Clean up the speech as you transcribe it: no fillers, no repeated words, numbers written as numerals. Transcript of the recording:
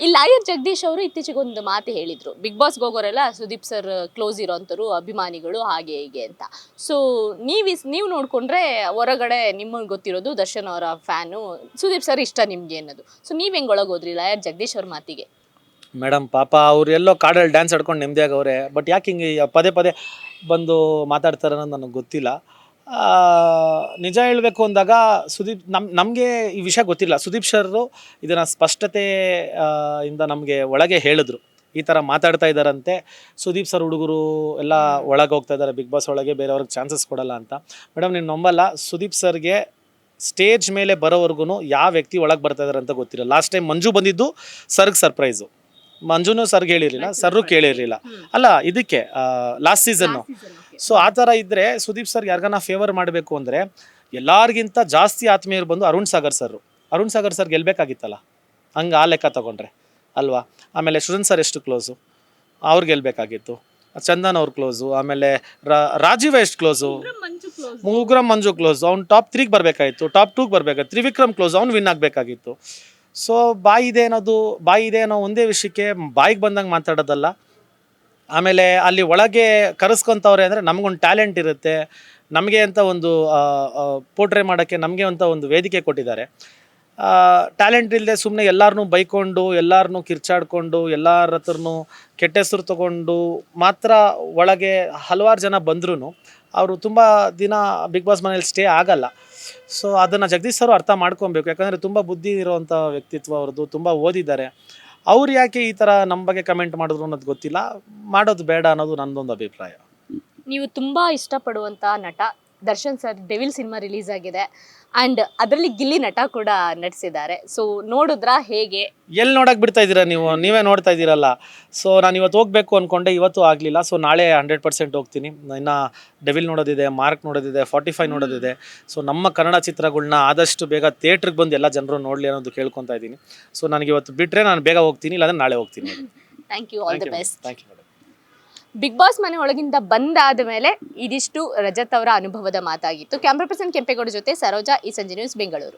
ಈ ಲಾಯರ್ ಜಗದೀಶ್ ಅವರು ಇತ್ತೀಚೆಗೆ ಒಂದು ಮಾತು ಹೇಳಿದ್ರು, ಬಿಗ್ ಬಾಸ್ಗೆ ಹೋಗೋರೆಲ್ಲ ಸುದೀಪ್ ಸರ್ ಕ್ಲೋಸ್ ಇರೋಂಥವ್ರು ಅಭಿಮಾನಿಗಳು ಹಾಗೆ ಹೀಗೆ ಅಂತ. ಸೊ ನೀವು ನೋಡ್ಕೊಂಡ್ರೆ ಹೊರಗಡೆ ನಿಮಗೆ ಗೊತ್ತಿರೋದು ದರ್ಶನ್ ಅವರ ಫ್ಯಾನು, ಸುದೀಪ್ ಸರ್ ಇಷ್ಟ ನಿಮ್ಗೆ ಅನ್ನೋದು. ಸೊ ನೀವ್ ಹೆಂಗ್ ಒಳಗೋದ್ರಿ ಲಾಯರ್ ಜಗದೀಶ್ ಅವ್ರ ಮಾತಿಗೆ? ಮೇಡಮ್ ಪಾಪ ಅವ್ರು ಎಲ್ಲೋ ಕಾಡಲ್ಲಿ ಡ್ಯಾನ್ಸ್ ಆಡ್ಕೊಂಡು ನೆಮ್ಮದಿಯಾಗವ್ರೆ. ಬಟ್ ಯಾಕೆ ಹಿಂಗೆ ಪದೇ ಪದೇ ಬಂದು ಮಾತಾಡ್ತಾರೆ ಅನ್ನೋದು ನನಗೆ ಗೊತ್ತಿಲ್ಲ. ಆ, ನಿಜ ಹೇಳಬೇಕು ಅಂದಾಗ ಸುದೀಪ್ ನಮಗೆ ಈ ವಿಷಯ ಗೊತ್ತಿಲ್ಲ. ಸುದೀಪ್ ಸರ್ರು ಇದನ್ನು ಸ್ಪಷ್ಟತೆ ಇಂದ ನಮಗೆ ಒಳಗೆ ಹೇಳಿದ್ರು, ಈ ಥರ ಮಾತಾಡ್ತಾ ಇದ್ದಾರಂತೆ. ಸುದೀಪ್ ಸರ್ ಹುಡುಗರು ಎಲ್ಲ ಒಳಗೆ ಹೋಗ್ತಾ ಇದ್ದಾರೆ ಬಿಗ್ ಬಾಸ್ ಒಳಗೆ, ಬೇರೆಯವ್ರಿಗೆ ಚಾನ್ಸಸ್ ಕೊಡಲ್ಲ ಅಂತ. ಮೇಡಮ್ ನೀವು ನಂಬಲ್ಲ, ಸುದೀಪ್ ಸರ್ಗೆ ಸ್ಟೇಜ್ ಮೇಲೆ ಬರೋವರೆಗೂ ಯಾವ ವ್ಯಕ್ತಿ ಒಳಗೆ ಬರ್ತಾ ಇದ್ದಾರೆ ಅಂತ ಗೊತ್ತಿಲ್ಲ. ಲಾಸ್ಟ್ ಟೈಮ್ ಮಂಜು ಬಂದಿದ್ದು ಸರ್ಗೆ ಸರ್ಪ್ರೈಸು. ಮಂಜುನೂ ಸರ್ಗೆ ಹೇಳಿರಲಿಲ್ಲ, ಸರ್ರು ಕೇಳಿರಲಿಲ್ಲ ಅಲ್ಲ ಇದಕ್ಕೆ ಲಾಸ್ಟ್ ಸೀಸನ್ನು. ಸೊ ಆ ಥರ ಇದ್ದರೆ ಸುದೀಪ್ ಸರ್ ಯಾರಿಗಾನ ಫೇವರ್ ಮಾಡಬೇಕು ಅಂದರೆ ಎಲ್ಲರಿಗಿಂತ ಜಾಸ್ತಿ ಆತ್ಮೀಯರು ಬಂದು ಅರುಣ್ ಸಾಗರ್ ಸರ್ ಗೆಲ್ಲಬೇಕಾಗಿತ್ತಲ್ಲ, ಹಂಗೆ ಆ ಲೆಕ್ಕ ತಗೊಂಡ್ರೆ ಅಲ್ವಾ. ಆಮೇಲೆ ಸೃಜನ್ ಸರ್ ಎಷ್ಟು ಕ್ಲೋಸು, ಅವ್ರು ಗೆಲ್ಲಬೇಕಾಗಿತ್ತು. ಚಂದನ್ ಅವ್ರು ಕ್ಲೋಸು. ಆಮೇಲೆ ರಾಜೀವ್ ಎಷ್ಟು ಕ್ಲೋಸು, ಉಗ್ರಂ ಮಂಜು ಕ್ಲೋಸು. ಅವ್ನು ಟಾಪ್ 3ಗೆ ಬರಬೇಕಾಗಿತ್ತು, ಟಾಪ್ 2ಗೆ ಬರಬೇಕಾಗಿತ್ತು. ತ್ರಿವಿಕ್ರಮ್ ಕ್ಲೋಸ್, ಅವ್ನು ವಿನ್ ಆಗಬೇಕಾಗಿತ್ತು. ಸೊ ಬಾಯಿ ಇದೆ ಅನ್ನೋ ಒಂದೇ ವಿಷಯಕ್ಕೆ ಬಾಯಿಗೆ ಬಂದಂಗೆ ಮಾತಾಡೋದಲ್ಲ. ಆಮೇಲೆ ಅಲ್ಲಿ ಒಳಗೆ ಕರೆಸ್ಕೊತವ್ರೆ ಅಂದರೆ ನಮಗೊಂದು ಟ್ಯಾಲೆಂಟ್ ಇರುತ್ತೆ, ನಮಗೆ ಅಂತ ಒಂದು ಪೋರ್ಟ್ರೇ ಮಾಡೋಕ್ಕೆ ನಮಗೆ ಅಂತ ಒಂದು ವೇದಿಕೆ ಕೊಟ್ಟಿದ್ದಾರೆ. ಟ್ಯಾಲೆಂಟ್ ಇಲ್ಲದೆ ಸುಮ್ಮನೆ ಎಲ್ಲರನ್ನೂ ಬೈಕೊಂಡು, ಎಲ್ಲರನ್ನೂ ಕಿರ್ಚಾಡ್ಕೊಂಡು, ಎಲ್ಲರ ಹತ್ರನೂ ಕೆಟ್ಟ ಹೆಸರು ತೊಗೊಂಡು ಮಾತ್ರ ಒಳಗೆ ಹಲವಾರು ಜನ ಬಂದ್ರೂ ಅವರು ತುಂಬ ದಿನ ಬಿಗ್ ಬಾಸ್ ಮನೇಲಿ ಸ್ಟೇ ಆಗಲ್ಲ. ಸೊ ಅದನ್ನು ಜಗದೀಶ್ ಸರ್ ಅರ್ಥ ಮಾಡ್ಕೊಬೇಕು. ಯಾಕಂದರೆ ತುಂಬ ಬುದ್ಧಿ ಇರೋವಂಥ ವ್ಯಕ್ತಿತ್ವ ಅವ್ರದ್ದು, ತುಂಬ ಓದಿದ್ದಾರೆ. ಅವ್ರು ಯಾಕೆ ಈ ಥರ ನಮ್ಮ ಬಗ್ಗೆ ಕಮೆಂಟ್ ಮಾಡಿದ್ರು ಅನ್ನೋದು ಗೊತ್ತಿಲ್ಲ. ಮಾಡೋದು ಬೇಡ ಅನ್ನೋದು ನನ್ನದೊಂದು ಅಭಿಪ್ರಾಯ. ನೀವು ತುಂಬಾ ಇಷ್ಟಪಡುವಂತ ನಟ Darshan sir devil cinema release ಆಗಿದೆ ಅಂಡ್ ಅದರಲ್ಲಿ ಗಿಲ್ಲಿ ನಟ ಕೂಡ ನಟಿಸಿದ್ದಾರೆ. ಸೊ ನೋಡಿದ್ರಾ ಹೇಗೆ? ಎಲ್ಲಿ ನೋಡಕ್ಕೆ ಬಿಡ್ತಾ ಇದ್ದೀರಾ ನೀವೇ ನೋಡ್ತಾ ಇದ್ದೀರಲ್ಲ. ಸೊ ನಾನು ಇವತ್ತು ಹೋಗಬೇಕು ಅಂದ್ಕೊಂಡೆ, ಇವತ್ತು ಆಗಲಿಲ್ಲ. ಸೊ ನಾಳೆ 100% ಹೋಗ್ತೀನಿ. ಇನ್ನು ಡೆವಿಲ್ ನೋಡೋದಿದೆ, ಮಾರ್ಕ್ ನೋಡೋದಿದೆ, 45 ನೋಡೋದಿದೆ. ಸೊ ನಮ್ಮ ಕನ್ನಡ ಚಿತ್ರಗಳನ್ನ ಆದಷ್ಟು ಬೇಗ ಥಿಯೇಟ್ರಿಗೆ ಬಂದು ಎಲ್ಲ ಜನರು ನೋಡಲಿ ಅನ್ನೋದು ಕೇಳ್ಕೊತಾ ಇದ್ದೀನಿ. ಸೊ ನನಗೆ ಇವತ್ತು ಬಿಟ್ಟರೆ ನಾನು ಬೇಗ ಹೋಗ್ತೀನಿ, ಇಲ್ಲಾಂದ್ರೆ ನಾಳೆ ಹೋಗ್ತೀನಿ. Thank you, all the best. Thank you madam. Big boss ಮನೆ ಒಳಗಿಂದ ಬಂದಾದ ಮೇಲೆ ಇದಿಷ್ಟು ರಜತ್ ಅವರ ಅನುಭವದ ಮಾತಾಗಿತ್ತು. ಕ್ಯಾಮ್ರಾ ಪರ್ಸನ್ ಕೆಂಪೇಗೌಡ ಜೊತೆ ಸರೋಜಾ, ಈ ಸಂಜೆ ನ್ಯೂಸ್, ಬೆಂಗಳೂರು.